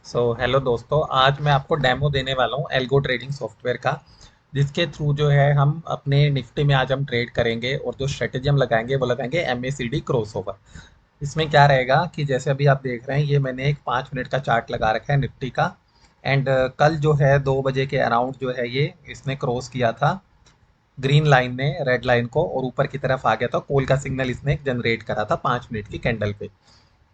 Hello दोस्तों, आज मैं आपको डेमो देने वाला हूँ एल्गो ट्रेडिंग सॉफ्टवेयर का, जिसके थ्रू जो है हम अपने निफ्टी में आज हम ट्रेड करेंगे और जो स्ट्रेटेजी हम लगाएंगे वो लगाएंगे MACD क्रॉसओवर। इसमें क्या रहेगा कि जैसे अभी आप देख रहे हैं, ये मैंने एक 5 मिनट का चार्ट लगा रखा है निफ्टी का। एंड कल जो है 2 बजे के अराउंड जो है ये इसने क्रॉस किया था ग्रीन लाइन ने रेड लाइन को, और ऊपर की तरफ आ गया था। कॉल का सिग्नल इसने जनरेट करा था 5 मिनट की कैंडल पे।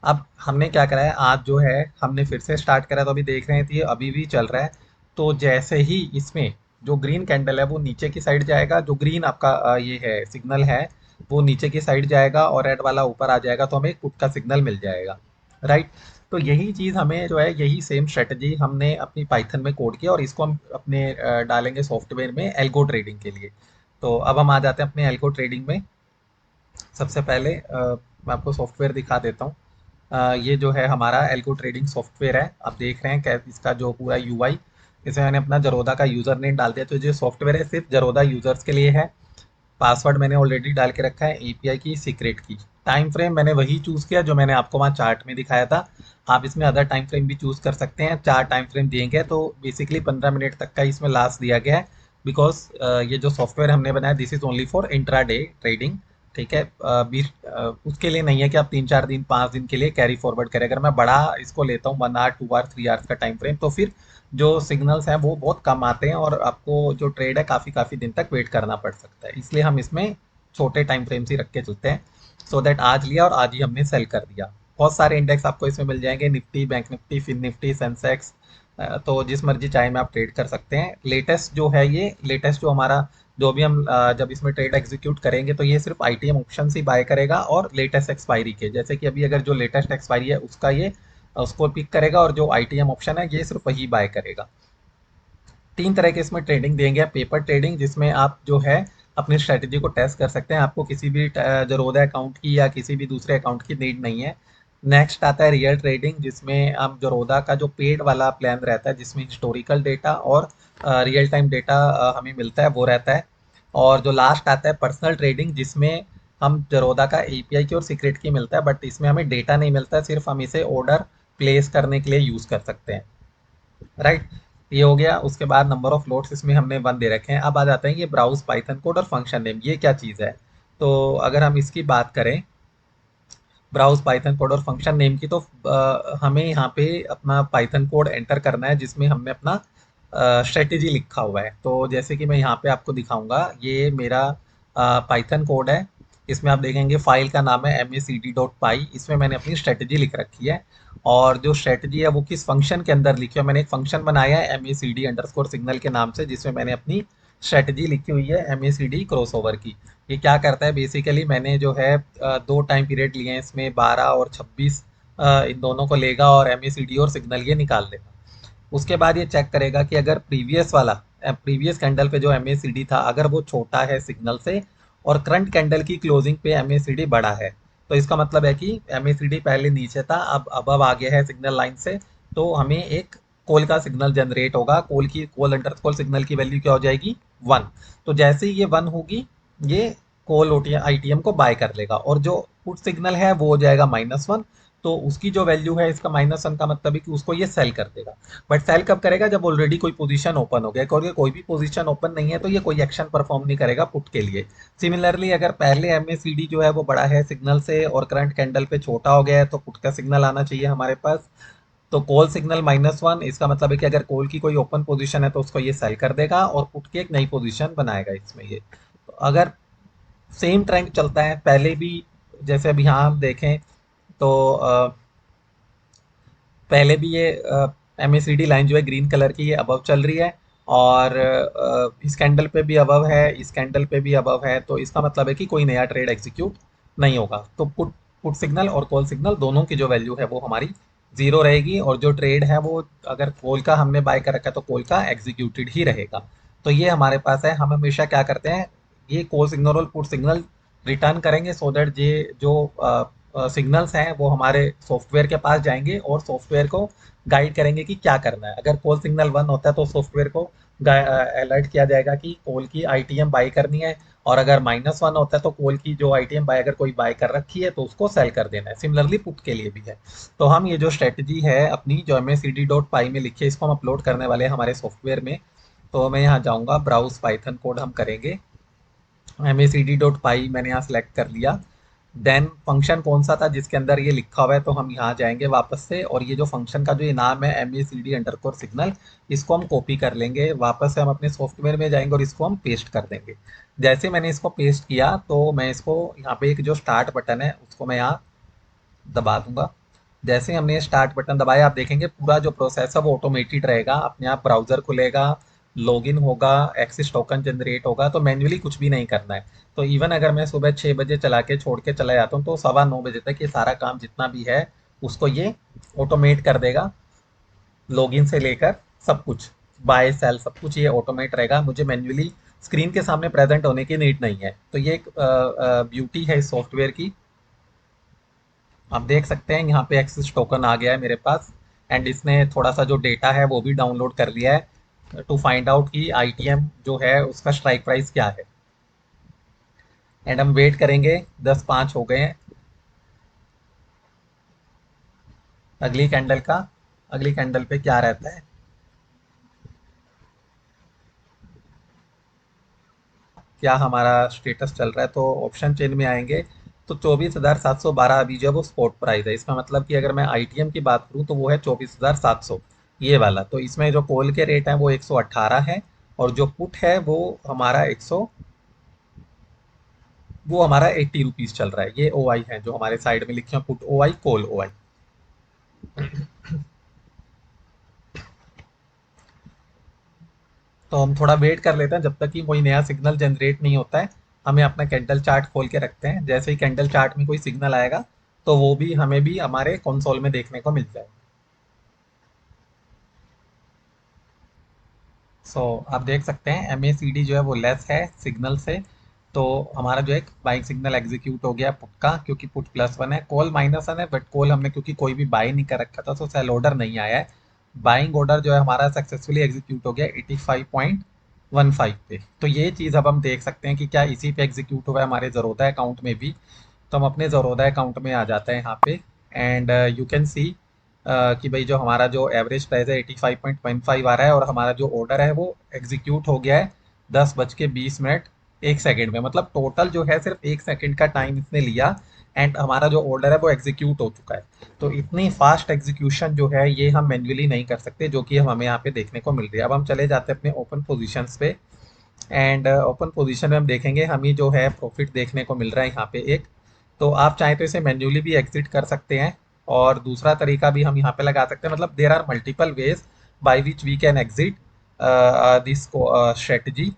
अब हमने क्या करा है, आज जो है हमने फिर से स्टार्ट करा, तो अभी देख रहे हैं तो ये अभी भी चल रहा है। तो जैसे ही इसमें जो ग्रीन कैंडल है वो नीचे की साइड जाएगा, जो ग्रीन आपका ये है सिग्नल है, वो नीचे की साइड जाएगा और रेड वाला ऊपर आ जाएगा, तो हमें पुट का सिग्नल मिल जाएगा। राइट। तो यही चीज़ हमें जो है, यही सेम स्ट्रेटजी हमने अपनी पाइथन में कोड किया और इसको हम अपने डालेंगे सॉफ्टवेयर में एल्गो ट्रेडिंग के लिए। तो अब हम आ जाते हैं अपने एल्गो ट्रेडिंग में। सबसे पहले मैं आपको सॉफ्टवेयर दिखा देता हूँ। ये जो है हमारा एल्गो ट्रेडिंग सॉफ्टवेयर है, आप देख रहे हैं क्या इसका जो पूरा यूआई। इसमें मैंने अपना जरोदा का यूज़र नेम डाल दिया, तो जो सॉफ्टवेयर है सिर्फ जरोदा यूजर्स के लिए है। पासवर्ड मैंने ऑलरेडी डाल के रखा है, एपीआई की सीक्रेट की। टाइम फ्रेम मैंने वही चूज़ किया जो मैंने आपको वहाँ चार्ट में दिखाया था। आप इसमें अदर टाइम फ्रेम भी चूज़ कर सकते हैं। 4 टाइम फ्रेम दिए गए, तो बेसिकली 15 मिनट तक का इसमें लास्ट दिया गया है। बिकॉज ये जो सॉफ्टवेयर हमने बनाया, this is only for intra day trading. ठीक है। उसके लिए नहीं है कि आप 3 4 दिन 5 दिन के लिए कैरी फॉरवर्ड करें। अगर मैं बड़ा इसको लेता हूँ 1 आवर 2 आवर 3 आवर्स का टाइम फ्रेम, तो फिर जो सिग्नल्स हैं वो बहुत कम आते हैं और आपको जो ट्रेड है काफ़ी काफ़ी दिन तक वेट करना पड़ सकता है। इसलिए हम इसमें छोटे टाइम फ्रेम्स ही रख के चलते हैं। सो दैट आज लिया और आज ही हमने सेल कर दिया। बहुत सारे इंडेक्स आपको इसमें मिल जाएंगे, Nifty, bank Nifty, fin Nifty, Sensex. तो जिस मर्जी चाहे में आप ट्रेड कर सकते हैं। लेटेस्ट जो है, ये लेटेस्ट जो हमारा, जो भी हम जब इसमें ट्रेड एग्जीक्यूट करेंगे तो ये सिर्फ आईटीएम ऑप्शन ही बाय करेगा और लेटेस्ट एक्सपायरी के। जैसे कि अभी अगर जो लेटेस्ट एक्सपायरी है उसका ये उसको पिक करेगा, और जो आईटीएम ऑप्शन है ये सिर्फ वही बाय करेगा। 3 तरह के इसमें ट्रेडिंग देंगे। पेपर ट्रेडिंग, जिसमें आप जो है अपनी स्ट्रेटजी को टेस्ट कर सकते हैं, आपको किसी भी जरोदा अकाउंट की या किसी भी दूसरे अकाउंट की नीड नहीं है। नेक्स्ट आता है रियल ट्रेडिंग, जिसमें आप जरोदा का जो पेड वाला प्लान रहता है, जिसमें हिस्टोरिकल डेटा और रियल टाइम डेटा हमें मिलता है, वो रहता है। और जो लास्ट आता है पर्सनल ट्रेडिंग, जिसमें हम जरोदा का एपीआई की और सीक्रेट की मिलता है, बट इसमें हमें डेटा नहीं मिलता है, सिर्फ हम इसे ऑर्डर प्लेस करने के लिए यूज़ कर सकते हैं। राइट। ये हो गया। उसके बाद नंबर ऑफ लोड्स इसमें हमने 1 दे रखे हैं। अब आ जाते हैं ये ब्राउज पाइथन कोड और फंक्शन नेम, ये क्या चीज़ है। तो अगर हम इसकी बात करें, ब्राउज पाइथन कोड और फंक्शन नेम की, तो हमें यहाँ पे अपना पाइथन कोड एंटर करना है, जिसमें हमने अपना स्ट्रेटेजी लिखा हुआ है। तो जैसे कि मैं यहाँ पे आपको दिखाऊंगा, ये मेरा पाइथन कोड है। इसमें आप देखेंगे फाइल का नाम है macd.py, इसमें मैंने अपनी स्ट्रेटेजी लिख रखी है। और जो स्ट्रेटेजी है वो किस फंक्शन के अंदर लिखी है, मैंने एक फंक्शन बनाया है MACD_सिग्नल के नाम से, जिसमें मैंने अपनी स्ट्रेटेजी लिखी हुई है MACD क्रॉसओवर की। ये क्या करता है, बेसिकली मैंने जो है 2 टाइम पीरियड लिए हैं इसमें, 12 और 26। इन दोनों को लेगा और MACD और सिग्नल ये निकाल देगा। उसके बाद ये चेक करेगा कि अगर प्रीवियस कैंडल पे जो MACD था, अगर वो छोटा है सिग्नल से और करंट कैंडल की क्लोजिंग पे MACD बड़ा है, तो इसका मतलब है कि MACD पहले नीचे था, अब अबव आ गया है सिग्नल लाइन से। तो हमें एक कॉल का सिग्नल जनरेट होगा। कॉल अंडरस्कोर सिग्नल की वैल्यू क्या हो जाएगी, 1। तो जैसे ही ये 1 होगी, ये कॉल आईटीएम को बाय कर लेगा, और जो पुट सिग्नल है वो हो जाएगा -1। तो उसकी जो वैल्यू है, इसका -1 का मतलब है कि उसको ये सेल कर देगा। बट सेल कब करेगा, जब ऑलरेडी कोई पोजीशन ओपन हो गया। कोई भी पोजीशन ओपन नहीं है तो ये कोई एक्शन परफॉर्म नहीं करेगा पुट के लिए। सिमिलरली अगर पहले MACD जो है वो बड़ा है सिग्नल से और करंट कैंडल पे छोटा हो गया है, तो पुट का सिग्नल आना चाहिए हमारे पास। तो कॉल सिग्नल -1, इसका मतलब है कि अगर कॉल की कोई ओपन पोजीशन है तो उसको ये सेल कर देगा और पुट की एक नई पोजीशन बनाएगा इसमें ये। तो अगर सेम ट्रेंड चलता है पहले भी, जैसे अभी यहाँ हम देखें, तो पहले भी ये MACD लाइन जो है ग्रीन कलर की, ये अबव चल रही है। और इस कैंडल पे भी अबव है, इस कैंडल पे भी अबव है, तो इसका मतलब है कि कोई नया ट्रेड एग्जीक्यूट नहीं होगा। तो पुट पुट सिग्नल और कॉल सिग्नल दोनों की जो वैल्यू है वो हमारी 0 रहेगी, और जो ट्रेड है वो, अगर कॉल का हमने बाय कर रखा है तो कॉल का एग्जीक्यूटेड ही रहेगा। तो ये हमारे पास है। हम हमेशा क्या करते हैं, ये कॉल सिग्नल और पुट सिग्नल रिटर्न करेंगे, सो दैट ये जो सिग्नल्स हैं वो हमारे सॉफ्टवेयर के पास जाएंगे और सॉफ्टवेयर को गाइड करेंगे कि क्या करना है। अगर कॉल सिग्नल 1 होता है तो सॉफ्टवेयर को अलर्ट किया जाएगा कि कॉल की आईटीएम बाई करनी है, और अगर -1 होता है तो कॉल की जो आईटीएम बाई अगर कोई बाय कर रखी है तो उसको सेल कर देना है। सिमिलरली पुट के लिए भी है। तो हम ये जो स्ट्रेटजी है अपनी जो MACD.py में लिखी है इसको हम अपलोड करने वाले हैं हमारे सॉफ्टवेयर में। तो मैं यहाँ जाऊँगा, ब्राउज पाइथन कोड हम करेंगे। MACD.py मैंने यहाँ सेलेक्ट कर लिया। देन फंक्शन कौन सा था जिसके अंदर ये लिखा हुआ है, तो हम यहाँ जाएंगे वापस से, और ये जो फंक्शन का जो ये नाम है MACD_signal, इसको हम कॉपी कर लेंगे। वापस से हम अपने सॉफ्टवेयर में जाएंगे और इसको हम पेस्ट कर देंगे। जैसे मैंने इसको पेस्ट किया तो मैं इसको यहाँ पे एक जो स्टार्ट बटन है उसको मैं यहाँ दबा दूंगा। जैसे हमने ये स्टार्ट बटन दबाया आप देखेंगे पूरा जो प्रोसेस है वो ऑटोमेटेड रहेगा। अपने आप ब्राउजर खुलेगा, लॉगिन होगा, एक्सेस टोकन जनरेट होगा, तो मैन्युअली कुछ भी नहीं करना है। तो इवन अगर मैं सुबह 6 बजे चला के छोड़ के चला जाता हूँ तो 9:15 बजे तक ये सारा काम जितना भी है उसको ये ऑटोमेट कर देगा। लॉगिन से लेकर सब कुछ, बाय सेल सब कुछ ये ऑटोमेट रहेगा। मुझे मैन्युअली स्क्रीन के सामने प्रेजेंट होने की नीड नहीं है। तो ये एक ब्यूटी है इस सॉफ्टवेयर की। आप देख सकते हैं यहाँ पे एक्सेस टोकन आ गया है मेरे पास, एंड इसने थोड़ा सा जो डेटा है वो भी डाउनलोड कर लिया है टू फाइंड आउट कि आईटीएम जो है उसका स्ट्राइक प्राइस क्या है। एंड हम वेट करेंगे, 10:05 हो गए हैं अगली कैंडल का। अगली कैंडल पे क्या रहता है, क्या हमारा स्टेटस चल रहा है, तो ऑप्शन चेन में आएंगे तो 24,712 अभी जो है वो स्पॉट प्राइस है। इसका मतलब कि अगर मैं आईटीएम की बात करूँ तो वो है 24,700 ये वाला। तो इसमें जो कॉल के रेट है वो 118 है, और जो पुट है वो हमारा 100, वो हमारा 80 रुपीज चल रहा है। ये ओ आई है जो हमारे साइड में लिखे हैं, पुट ओ आई, कॉल ओ आई। तो हम थोड़ा वेट कर लेते हैं जब तक कि कोई नया सिग्नल जनरेट नहीं होता है। हमें अपना कैंडल चार्ट खोल के रखते हैं, जैसे ही कैंडल चार्ट में कोई सिग्नल आएगा तो वो भी हमें भी हमारे कंसोल में देखने को मिल जाए। सो आप देख सकते हैं MACD जो है वो लेस है सिग्नल से। तो हमारा जो है बाइंग सिग्नल एग्जीक्यूट हो गया पुट का, क्योंकि पुट +1 है, कॉल -1 है, बट कॉल हमने क्योंकि कोई भी बाई नहीं कर रखा था तो सेल ऑर्डर नहीं आया है। बाइंग ऑर्डर जो है हमारा सक्सेसफुली एग्जीक्यूट हो गया 85.15 पे। तो ये चीज़ अब हम देख सकते हैं कि क्या इसी पे एग्जीक्यूट हुआ है हमारे ज़रोदा अकाउंट में भी। तो हम अपने ज़रोदा अकाउंट में आ जाते हैं यहाँ पे, एंड यू कैन सी कि भाई जो हमारा जो एवरेज प्राइस है 85.15 आ रहा है, और हमारा जो ऑर्डर है वो एग्जीक्यूट हो गया है 10:20 1 सेकेंड में। मतलब टोटल जो है सिर्फ 1 सेकेंड का टाइम इसने लिया, एंड हमारा जो ऑर्डर है वो एग्जीक्यूट हो चुका है। तो इतनी फास्ट एग्जीक्यूशन जो है ये हम मैन्युअली नहीं कर सकते, जो कि हम हमें यहाँ पे देखने को मिल रही है। अब हम चले जाते हैं अपने ओपन पोजीशंस पे, एंड ओपन पोजीशन में हम देखेंगे हमें जो है प्रॉफिट देखने को मिल रहा है यहाँ पे एक। तो आप चाहें तो इसे मैन्युअली भी एग्जिट कर सकते हैं, और दूसरा तरीका भी हम यहाँ पे लगा सकते हैं। मतलब there are multiple ways by which we can exit this strategy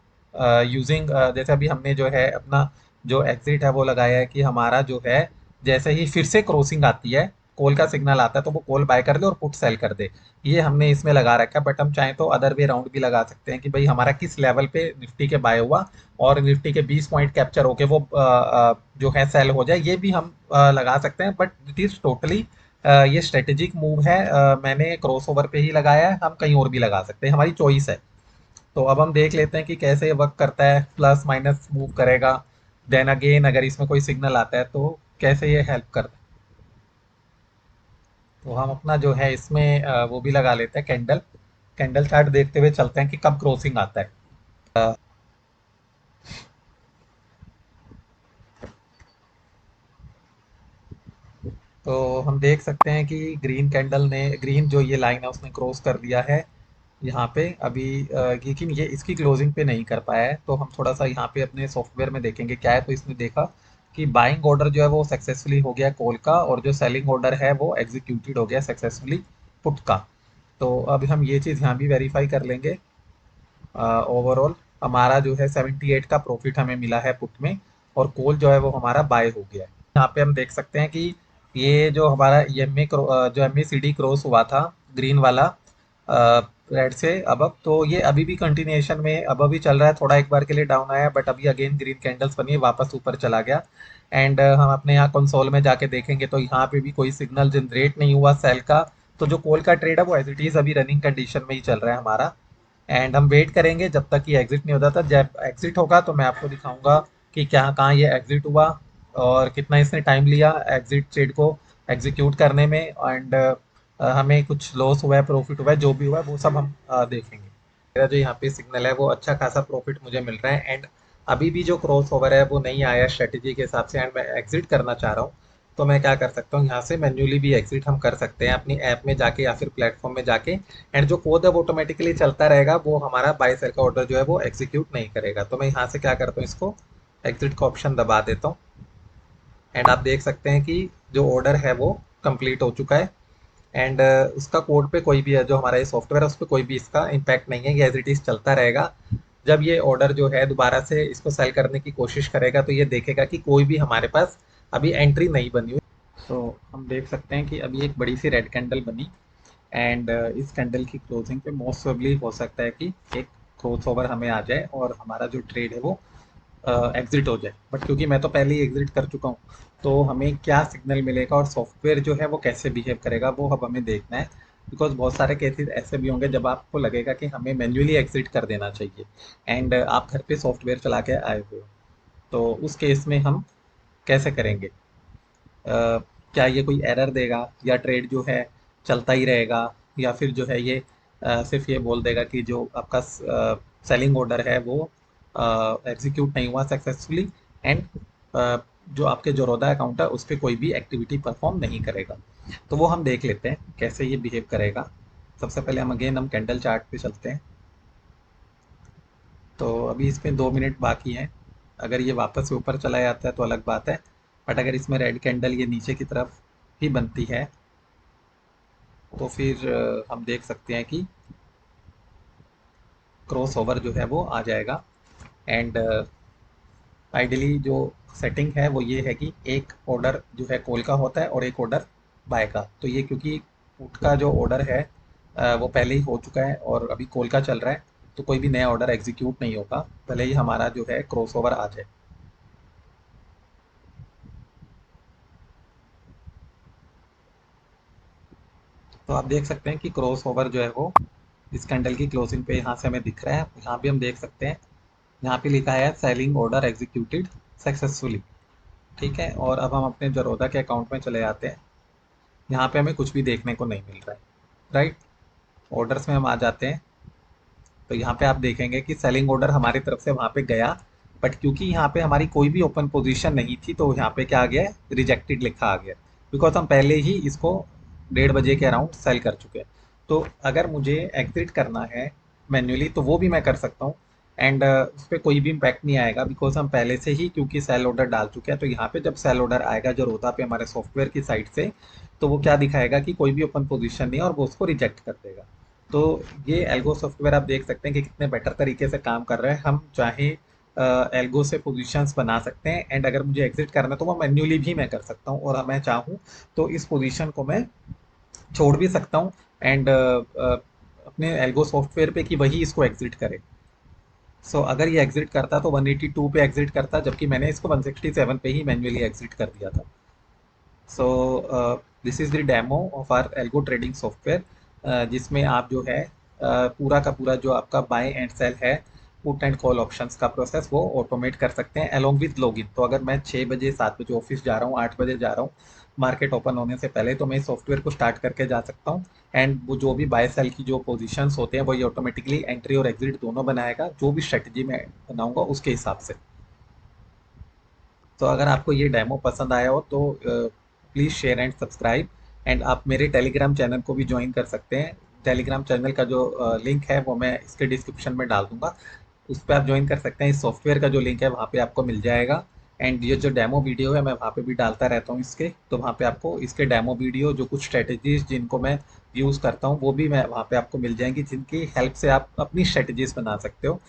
using. जैसे अभी हमने जो है अपना जो एग्जिट है वो लगाया है कि हमारा जो है जैसे ही फिर से क्रॉसिंग आती है, कॉल का सिग्नल आता है, तो वो कॉल बाय कर दे और पुट सेल कर दे। ये हमने इसमें लगा रखा है, बट हम चाहें तो अदर वे राउंड भी लगा सकते हैं कि भाई हमारा किस लेवल पे निफ्टी के बाय हुआ और निफ्टी के 20 पॉइंट कैप्चर होके वो जो है सेल हो जाए, ये भी हम लगा सकते हैं। बट इट इज टोटली ये स्ट्रेटेजिक मूव है। मैंने क्रॉस ओवर पे ही लगाया है, हम कहीं और भी लगा सकते हैं, हमारी चॉइस है। तो अब हम देख लेते हैं कि कैसे ये वर्क करता है, प्लस माइनस मूव करेगा। देन अगेन अगर इसमें कोई सिग्नल आता है तो कैसे ये हेल्प करता है। तो हम अपना जो है इसमें वो भी लगा लेते हैं कैंडल। कैंडल चार्ट देखते हुए चलते हैं कि कब क्रॉसिंग आता है। अ, तो हम देख सकते हैं कि ग्रीन कैंडल ने, ग्रीन जो ये लाइन है उसने क्रॉस कर दिया है यहाँ पे अभी, लेकिन ये इसकी क्लोजिंग पे नहीं कर पाया है। तो हम थोड़ा सा यहाँ पे अपने सॉफ्टवेयर में देखेंगे क्या है। तो इसने देखा कि बाइंग ऑर्डर जो है वो सक्सेसफुली हो गया कॉल का, और जो सेलिंग ऑर्डर है वो एग्जीक्यूटेड हो गया सक्सेसफुली पुट का। तो अब हम ये चीज़ यहाँ भी वेरीफाई कर लेंगे। ओवरऑल हमारा जो है 78 का प्रॉफिट हमें मिला है पुट में, और कॉल जो है वो हमारा बाय हो गया है। यहाँ पे हम देख सकते हैं कि ये जो हमारा जो MACD क्रॉस हुआ था ग्रीन वाला रेड से अब तो ये अभी भी कंटिन्यूएशन में अब भी चल रहा है। थोड़ा एक बार के लिए डाउन आया, बट अभी अगेन ग्रीन कैंडल्स बनी, वापस ऊपर चला गया। एंड हम अपने यहाँ कंसोल में जाके देखेंगे तो यहाँ पे भी कोई सिग्नल जनरेट नहीं हुआ सेल का। तो जो कॉल का ट्रेड है वो एज इट इज अभी रनिंग कंडीशन में ही चल रहा है हमारा। एंड हम वेट करेंगे जब तक कि एग्जिट नहीं होता था। जब एग्जिट होगा तो मैं आपको दिखाऊंगा कि क्या कहाँ ये एग्जिट हुआ और कितना इसने टाइम लिया एग्जिट ट्रेड को एग्जीक्यूट करने में। एंड हमें कुछ लॉस हुआ है प्रॉफिट हुआ है जो भी हुआ है वो सब हम देखेंगे। मेरा जो यहाँ पे सिग्नल है वो अच्छा खासा प्रॉफिट मुझे मिल रहा है। एंड अभी भी जो क्रॉस ओवर है वो नहीं आया स्ट्रेटेजी के हिसाब से एंड मैं एग्जिट करना चाह रहा हूँ। तो मैं क्या कर सकता हूँ, यहाँ से मैन्युअली भी एग्जिट हम कर सकते हैं अपनी ऐप में जाके या फिर प्लेटफॉर्म में जाके। एंड जो कोड है वो ऑटोमेटिकली चलता रहेगा, वो हमारा बाय सेल का ऑर्डर जो है वो एग्जीक्यूट नहीं करेगा। तो मैं यहाँ से क्या करता हूँ, इसको एग्जिट का ऑप्शन दबा देता हूँ। एंड आप देख सकते हैं कि जो ऑर्डर है वो कंप्लीट हो चुका है। एंड उसका कोड पे कोई भी है जो हमारा ये सॉफ्टवेयर है उस पर कोई भी इसका इम्पैक्ट नहीं है, ये एज इट इज चलता रहेगा। जब ये ऑर्डर जो है दोबारा से इसको सेल करने की कोशिश करेगा तो ये देखेगा कि कोई भी हमारे पास अभी एंट्री नहीं बनी हुई। तो हम देख सकते हैं कि अभी एक बड़ी सी रेड कैंडल बनी। एंड इस कैंडल की क्लोजिंग पे मोस्ट प्रोबेबली हो सकता है कि एक क्रॉस ओवर हमें आ जाए और हमारा जो ट्रेड है वो एग्जिट हो जाए। बट क्योंकि मैं तो पहले ही एग्जिट कर चुका हूँ तो हमें क्या सिग्नल मिलेगा और सॉफ्टवेयर जो है वो कैसे बिहेव करेगा वो अब हमें देखना है। बिकॉज बहुत सारे केसेस ऐसे भी होंगे जब आपको लगेगा कि हमें मैन्युअली एग्जिट कर देना चाहिए एंड आप घर पे सॉफ्टवेयर चला के आए हुए हो। तो उस केस में हम कैसे करेंगे? क्या ये कोई एरर देगा या ट्रेड जो है चलता ही रहेगा, या फिर जो है ये सिर्फ ये बोल देगा कि जो आपका सेलिंग ऑर्डर है वो एग्जीक्यूट नहीं हुआ सक्सेसफुली। एंड जो आपके जोरोदा अकाउंट है उस पर कोई भी एक्टिविटी परफॉर्म नहीं करेगा। तो वो हम देख लेते हैं कैसे ये बिहेव करेगा। सबसे पहले हम कैंडल चार्ट पे चलते हैं। तो अभी इसमें 2 मिनट बाकी हैं। अगर ये वापस से ऊपर चला जाता है तो अलग बात है। बट अगर इसमें रेड कैंडल ये नीचे की तरफ ही बनती है तो फिर हम देख सकते हैं कि क्रॉस ओवर जो है वो आ जाएगा। एंड आइडियली जो सेटिंग है वो ये है कि एक ऑर्डर जो है कॉल का होता है और एक ऑर्डर बाय का। तो ये क्योंकि पुट का जो ऑर्डर है वो पहले ही हो चुका है और अभी कॉल का चल रहा है तो कोई भी नया ऑर्डर एग्जीक्यूट नहीं होगा भले ही हमारा जो है क्रॉस ओवर आ जाए। तो आप देख सकते हैं कि क्रॉस ओवर जो है वो इस कैंडल की क्लोजिंग पे यहाँ से हमें दिख रहा है। यहाँ भी हम देख सकते हैं, यहाँ पे लिखा है सेलिंग ऑर्डर एग्जीक्यूटेड सक्सेसफुली। ठीक है, और अब हम अपने जरोदा के अकाउंट में चले जाते हैं। यहाँ पे हमें कुछ भी देखने को नहीं मिल रहा है। राइट, ऑर्डर्स में हम आ जाते हैं तो यहाँ पे आप देखेंगे कि सेलिंग ऑर्डर हमारी तरफ से वहाँ पे गया। बट क्योंकि यहाँ पे हमारी कोई भी ओपन पोजीशन नहीं थी तो यहाँ पे क्या आ गया है, रिजेक्टेड लिखा आ गया। बिकॉज हम पहले ही इसको 1:30 के अराउंड सेल कर चुके हैं। तो अगर मुझे एग्जिट करना है मैन्युअली तो वो भी मैं कर सकता हूँ। एंड उस पर कोई भी इम्पैक्ट नहीं आएगा बिकॉज हम पहले से ही क्योंकि सेल ऑर्डर डाल चुके हैं। तो यहाँ पे जब सेल ऑर्डर आएगा जो रोता पे हमारे सॉफ्टवेयर की साइड से, तो वो क्या दिखाएगा कि कोई भी ओपन पोजीशन नहीं है और वो उसको रिजेक्ट कर देगा। तो ये एल्गो सॉफ्टवेयर आप देख सकते हैं कि कितने बेटर तरीके से काम कर रहा है। हम चाहे एल्गो से पोजीशंस बना सकते हैं एंड अगर मुझे एग्जिट करना है तो वो मैन्युअली भी मैं कर सकता हूँ और मैं चाहूँ तो इस पोजीशन को मैं छोड़ भी सकता हूँ एंड अपने एल्गो सॉफ्टवेयर पे कि वही इसको एग्जिट करे। अगर ये एग्जिट करता तो 182 पे एग्जिट करता, जबकि मैंने इसको 167 पे ही मैन्युअली एग्जिट कर दिया था। So this is the demo of our algo trading software जिसमें आप जो है पूरा का पूरा जो आपका बाय एंड सेल है पुट एंड कॉल ऑप्शंस का प्रोसेस वो ऑटोमेट कर सकते हैं अलोंग विद लॉगिन। तो अगर मैं 6 बजे 7 बजे ऑफिस जा रहा हूँ, 8 बजे जा रहा हूँ मार्केट ओपन होने से पहले, तो मैं इस सॉफ्टवेयर को स्टार्ट करके जा सकता हूँ। एंड वो जो भी बाय सेल की जो पोजीशंस होते हैं वो ये ऑटोमेटिकली एंट्री और एग्जिट दोनों बनाएगा, जो भी स्ट्रेटजी मैं बनाऊंगा उसके हिसाब से। तो अगर आपको ये डेमो पसंद आया हो तो please share and subscribe. And आप मेरे टेलीग्राम चैनल को भी ज्वाइन कर सकते हैं। टेलीग्राम चैनल का जो लिंक है वो मैं इसके डिस्क्रिप्शन में डाल दूंगा, उस पर आप ज्वाइन कर सकते हैं। इस सॉफ्टवेयर का जो लिंक है वहाँ पे आपको मिल जाएगा। एंड ये जो डेमो वीडियो है मैं वहाँ पे भी डालता रहता हूँ इसके, तो वहाँ पे आपको इसके डेमो वीडियो जो कुछ स्ट्रेटजीज जिनको मैं यूज़ करता हूँ वो भी मैं वहाँ पे आपको मिल जाएंगी, जिनकी हेल्प से आप अपनी स्ट्रेटजीज बना सकते हो।